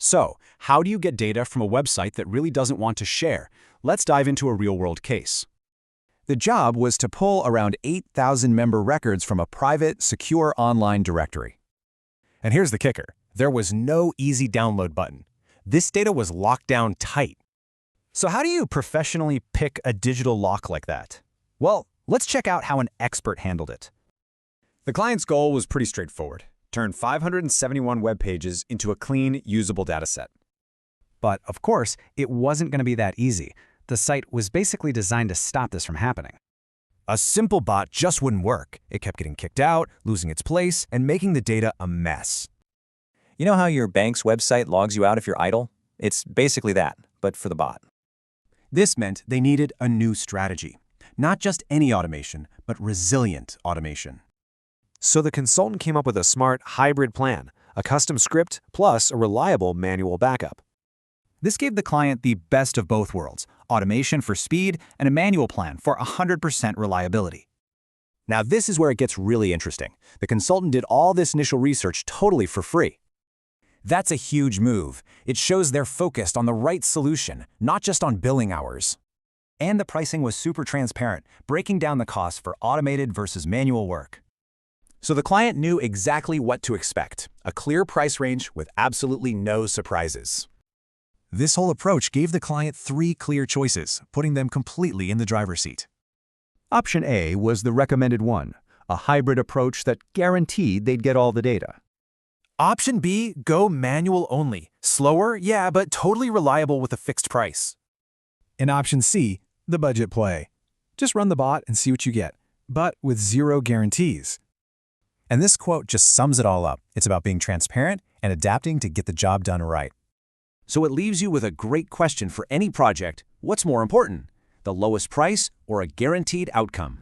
So, how do you get data from a website that really doesn't want to share? Let's dive into a real-world case. The job was to pull around 8,000 member records from a private, secure online directory. And here's the kicker. There was no easy download button. This data was locked down tight. So how do you professionally pick a digital lock like that? Well, let's check out how an expert handled it. The client's goal was pretty straightforward: turn 571 web pages into a clean, usable dataset. But, of course, it wasn't going to be that easy. The site was basically designed to stop this from happening. A simple bot just wouldn't work. It kept getting kicked out, losing its place, and making the data a mess. You know how your bank's website logs you out if you're idle? It's basically that, but for the bot. This meant they needed a new strategy. Not just any automation, but resilient automation. So the consultant came up with a smart hybrid plan, a custom script plus a reliable manual backup. This gave the client the best of both worlds: automation for speed and a manual plan for 100% reliability. Now this is where it gets really interesting. The consultant did all this initial research totally for free. That's a huge move. It shows they're focused on the right solution, not just on billing hours. And the pricing was super transparent, breaking down the costs for automated versus manual work. So the client knew exactly what to expect: a clear price range with absolutely no surprises. This whole approach gave the client 3 clear choices, putting them completely in the driver's seat. Option A was the recommended one, a hybrid approach that guaranteed they'd get all the data. Option B, go manual only. Slower, yeah, but totally reliable with a fixed price. And option C, the budget play. Just run the bot and see what you get, but with 0 guarantees. And this quote just sums it all up. It's about being transparent and adapting to get the job done right. So it leaves you with a great question for any project: what's more important, the lowest price or a guaranteed outcome?